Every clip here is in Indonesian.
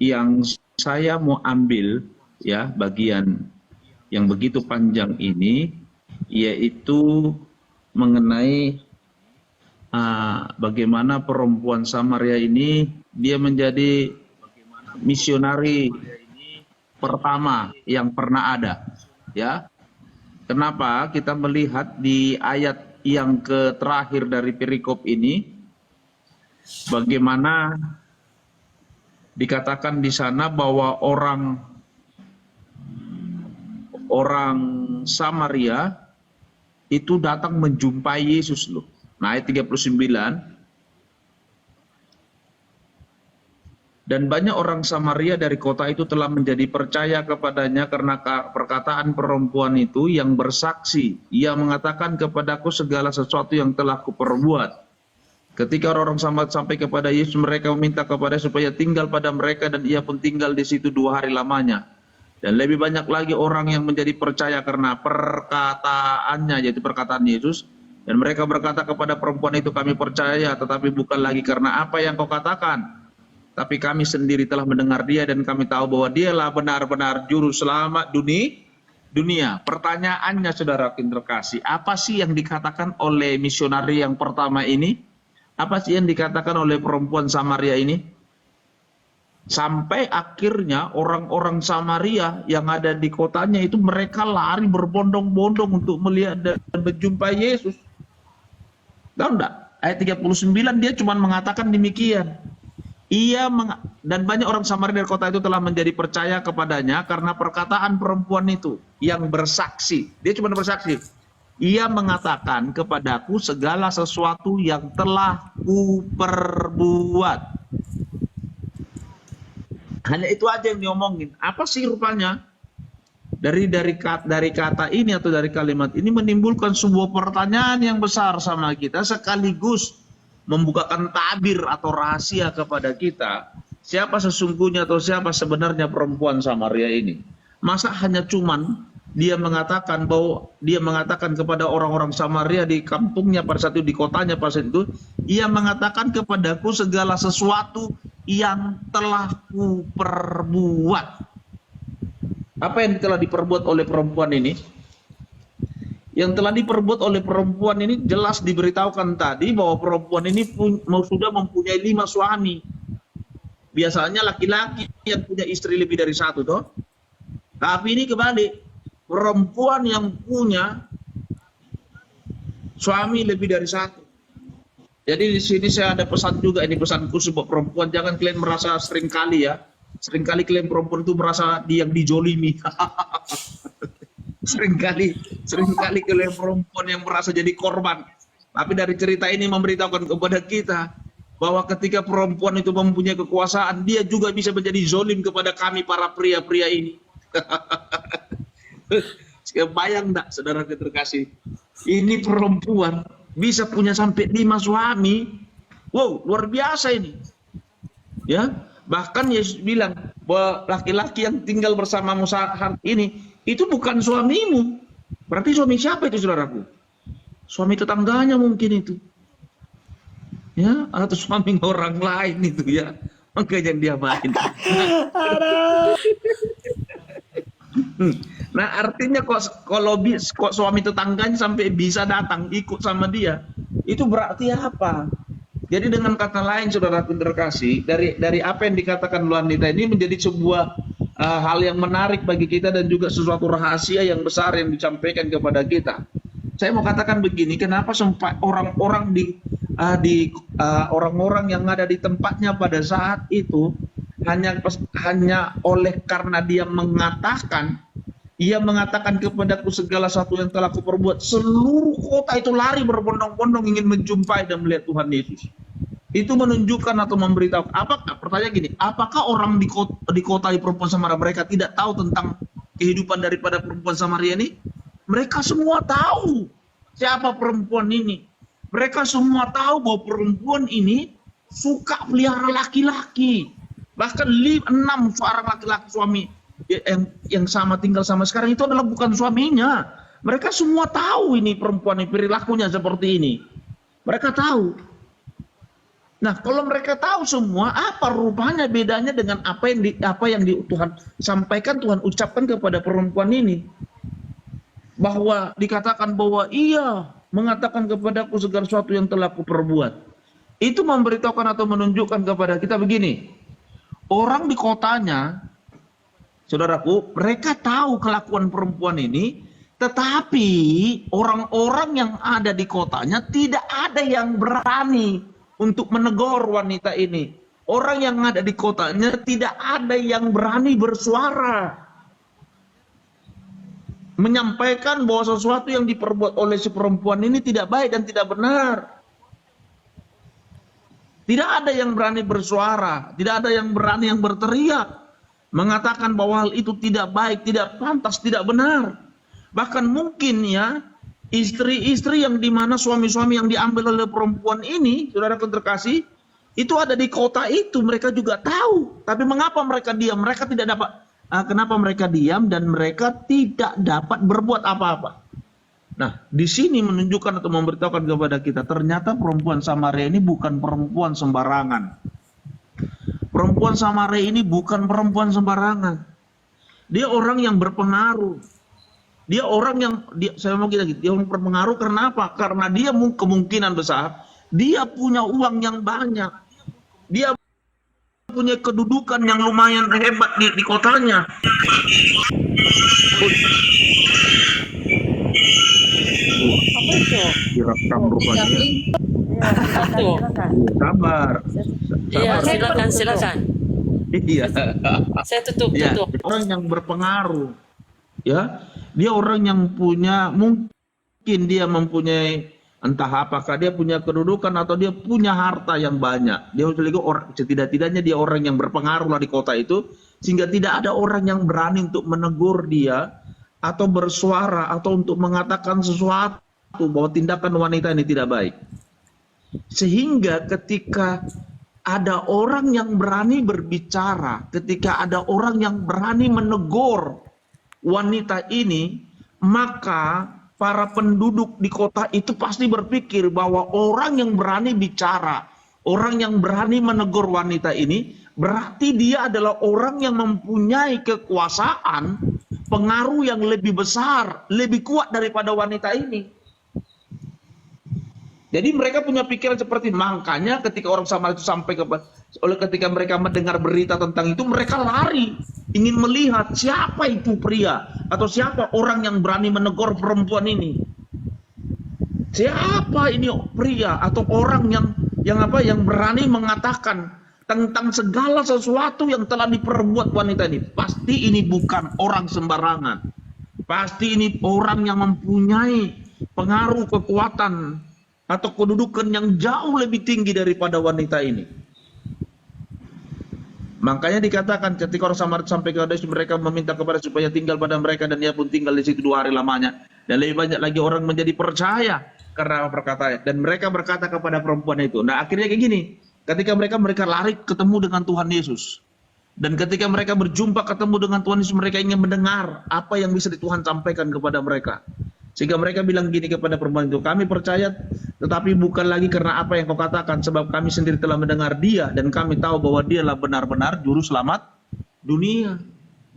yang saya mau ambil ya bagian yang begitu panjang ini, yaitu mengenai bagaimana perempuan Samaria ini dia menjadi misionari pertama yang pernah ada, ya. Kenapa kita melihat di ayat yang terakhir dari perikop ini, bagaimana dikatakan di sana bahwa orang Samaria itu datang menjumpai Yesus loh. Nah, ayat 39. Dan banyak orang Samaria dari kota itu telah menjadi percaya kepadanya karena perkataan perempuan itu yang bersaksi. Ia mengatakan kepadaku segala sesuatu yang telah kuperbuat. Ketika orang-orang sampai kepada Yesus, mereka meminta kepada supaya tinggal pada mereka, dan ia pun tinggal di situ 2 hari lamanya. Dan lebih banyak lagi orang yang menjadi percaya karena perkataannya, yaitu perkataan Yesus. Dan mereka berkata kepada perempuan itu, kami percaya, tetapi bukan lagi karena apa yang kau katakan, tapi kami sendiri telah mendengar dia dan kami tahu bahwa dialah benar-benar juru selamat dunia. Pertanyaannya, saudara terkasih, apa sih yang dikatakan oleh misionari yang pertama ini? Apa sih yang dikatakan oleh perempuan Samaria ini? Sampai akhirnya orang-orang Samaria yang ada di kotanya itu mereka lari berbondong-bondong untuk melihat dan menjumpai Yesus. Tahu enggak? Ayat 39 dia cuma mengatakan demikian. Dan banyak orang Samaria dari kota itu telah menjadi percaya kepadanya karena perkataan perempuan itu yang bersaksi. Dia cuma bersaksi. Ia mengatakan kepadaku segala sesuatu yang telah kuperbuat. Hanya itu aja yang diomongin. Apa sih rupanya? Dari kata ini atau dari kalimat ini menimbulkan sebuah pertanyaan yang besar sama kita, sekaligus membukakan tabir atau rahasia kepada kita. Siapa sesungguhnya atau siapa sebenarnya perempuan Samaria ini? Masa hanya cuman dia mengatakan kepada orang-orang Samaria di kampungnya pada saat itu, di kotanya pada saat itu, ia mengatakan kepadaku segala sesuatu yang telah kuperbuat. Apa yang telah diperbuat oleh perempuan ini? Yang telah diperbuat oleh perempuan ini jelas diberitahukan tadi bahwa perempuan ini sudah mempunyai 5 suami. Biasanya laki-laki yang punya istri lebih dari 1 toh. Tapi ini kebalik, perempuan yang punya suami lebih dari 1. Jadi di sini saya ada pesan juga, ini pesanku sebuah perempuan, jangan kalian merasa seringkali kalian perempuan itu merasa yang dijolimi. Seringkali kalian perempuan yang merasa jadi korban. Tapi dari cerita ini memberitahukan kepada kita bahwa ketika perempuan itu mempunyai kekuasaan, dia juga bisa menjadi zolim kepada kami para pria-pria ini. Bayang enggak, saudara terkasih? Ini perempuan bisa punya sampai 5 suami. Wow, luar biasa ini. Ya, bahkan Yesus bilang bahwa laki-laki yang tinggal bersamamu saat ini itu bukan suamimu. Berarti suami siapa itu, saudaraku? Suami tetangganya mungkin itu. Ya, atau suami orang lain itu ya. Makanya dia main. Nah, artinya kok suami tetangganya sampai bisa datang ikut sama dia, itu berarti apa? Jadi dengan kata lain, saudara terkasih, dari apa yang dikatakan wanita ini menjadi sebuah hal yang menarik bagi kita dan juga sesuatu rahasia yang besar yang disampaikan kepada kita. Saya mau katakan begini, kenapa sampai orang-orang orang-orang yang ada di tempatnya pada saat itu hanya oleh karena dia mengatakan kepadaku segala sesuatu yang telah kuperbuat, seluruh kota itu lari berbondong-bondong ingin menjumpai dan melihat Tuhan Yesus. Itu menunjukkan atau memberitahu, pertanyaan gini, apakah orang di kota di perempuan Samaria mereka tidak tahu tentang kehidupan daripada perempuan Samaria ini? Mereka semua tahu siapa perempuan ini. Mereka semua tahu bahwa perempuan ini suka pelihara laki-laki. Bahkan 6 seorang laki-laki suami yang sama tinggal sama sekarang itu adalah bukan suaminya. Mereka semua tahu ini perempuan ini perilakunya seperti ini. Mereka tahu. Nah, kalau mereka tahu semua, apa rupanya bedanya dengan apa yang Tuhan sampaikan, Tuhan ucapkan kepada perempuan ini? Bahwa dikatakan bahwa ia mengatakan kepadaku segala sesuatu yang telah kuperbuat. Itu memberitahukan atau menunjukkan kepada kita begini. Orang di kotanya, saudaraku, mereka tahu kelakuan perempuan ini, tetapi orang-orang yang ada di kotanya tidak ada yang berani untuk menegur wanita ini. Orang yang ada di kotanya tidak ada yang berani bersuara, menyampaikan bahwa sesuatu yang diperbuat oleh si perempuan ini tidak baik dan tidak benar. Tidak ada yang berani bersuara, tidak ada yang berani yang berteriak, mengatakan bahwa hal itu tidak baik, tidak pantas, tidak benar. Bahkan mungkin ya, istri-istri yang dimana suami-suami yang diambil oleh perempuan ini, saudara terkasih, itu ada di kota itu, mereka juga tahu. Tapi mengapa mereka diam? Mereka tidak dapat. Kenapa mereka diam dan mereka tidak dapat berbuat apa-apa? Nah, di sini menunjukkan atau memberitahukan kepada kita, ternyata perempuan Samaria ini bukan perempuan sembarangan. Perempuan Samaria ini bukan perempuan sembarangan. Dia orang yang berpengaruh. Dia orang yang, saya mau kita gitu, dia orang berpengaruh karena apa? Karena dia kemungkinan besar, dia punya uang yang banyak. Dia punya kedudukan yang lumayan hebat di kotanya. Apa itu? Direkam rupanya. Tuh. Sabar. Iya, silakan. Iya. Saya tutup. Orang yang berpengaruh. Ya, dia orang yang punya, mungkin dia mempunyai, entah apakah dia punya kedudukan atau dia punya harta yang banyak. Dia setidak-tidaknya dia orang yang berpengaruh lah di kota itu, sehingga tidak ada orang yang berani untuk menegur dia atau bersuara atau untuk mengatakan sesuatu bahwa tindakan wanita ini tidak baik. Sehingga ketika ada orang yang berani berbicara, ketika ada orang yang berani menegur wanita ini, maka para penduduk di kota itu pasti berpikir bahwa orang yang berani bicara, orang yang berani menegur wanita ini, berarti dia adalah orang yang mempunyai kekuasaan, pengaruh yang lebih besar, lebih kuat daripada wanita ini. Jadi mereka punya pikiran seperti, makanya ketika orang Samaria itu sampai ketika mereka mendengar berita tentang itu, mereka lari ingin melihat siapa itu pria atau siapa orang yang berani menegur perempuan ini. Siapa ini pria atau orang yang berani mengatakan tentang segala sesuatu yang telah diperbuat wanita ini. Pasti ini bukan orang sembarangan. Pasti ini orang yang mempunyai pengaruh, kekuatan atau kedudukan yang jauh lebih tinggi daripada wanita ini. Makanya dikatakan ketika orang Samaria sampai ke Kadesh, mereka meminta kepada supaya tinggal pada mereka, dan dia pun tinggal di situ 2 hari lamanya. Dan lebih banyak lagi orang menjadi percaya karena perkataannya. Dan mereka berkata kepada perempuan itu. Nah, akhirnya kayak gini, ketika mereka lari ketemu dengan Tuhan Yesus. Dan ketika mereka berjumpa ketemu dengan Tuhan Yesus, mereka ingin mendengar apa yang bisa Tuhan sampaikan kepada mereka. Sehingga mereka bilang gini kepada perempuan itu, kami percaya tetapi bukan lagi karena apa yang kau katakan, sebab kami sendiri telah mendengar dia dan kami tahu bahwa dialah benar-benar juru selamat dunia.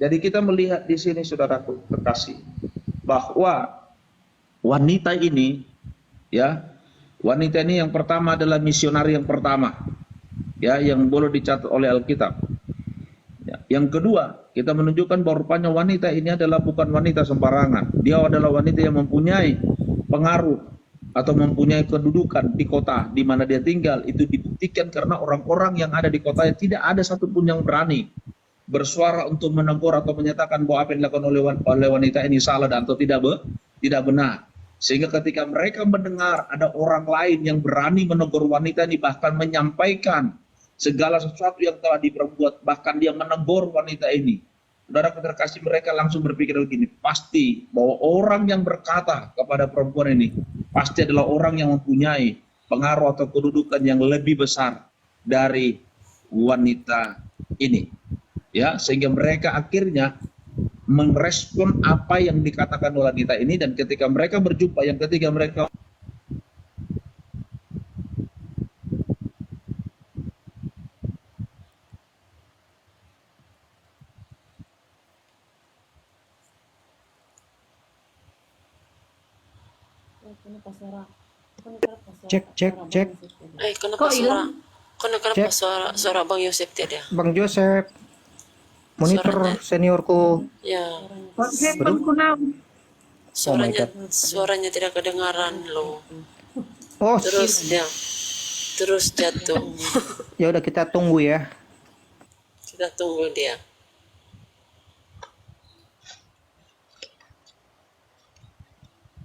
Jadi kita melihat di sini, saudaraku terkasih, bahwa wanita ini, ya, wanita ini yang pertama adalah misionari yang pertama, ya, yang boleh dicatat oleh Alkitab. Ya. Yang kedua, kita menunjukkan bahwa rupanya wanita ini adalah bukan wanita sembarangan. Dia adalah wanita yang mempunyai pengaruh atau mempunyai kedudukan di kota di mana dia tinggal. Itu dibuktikan karena orang-orang yang ada di kotanya tidak ada satupun yang berani bersuara untuk menegur atau menyatakan bahwa apa yang dilakukan oleh wanita ini salah dan atau tidak benar. Sehingga ketika mereka mendengar ada orang lain yang berani menegur wanita ini, bahkan menyampaikan segala sesuatu yang telah diperbuat, bahkan dia menegur wanita ini, saudara terkasih, mereka langsung berpikir begini, pasti bahwa orang yang berkata kepada perempuan ini pasti adalah orang yang mempunyai pengaruh atau kedudukan yang lebih besar dari wanita ini, ya, sehingga mereka akhirnya merespon apa yang dikatakan oleh wanita ini. Dan ketika mereka berjumpa, yang ketiga mereka Cek. Kenapa Kok hilang? kenapa Cek. suara Bang Yosef tidak? Bang Joseph, monitor Suaranya. seniorku. Ya, Handphoneku now. suaranya tidak kedengaran loh. Oh, Terus jatuh. ya udah kita tunggu ya. Kita tunggu dia.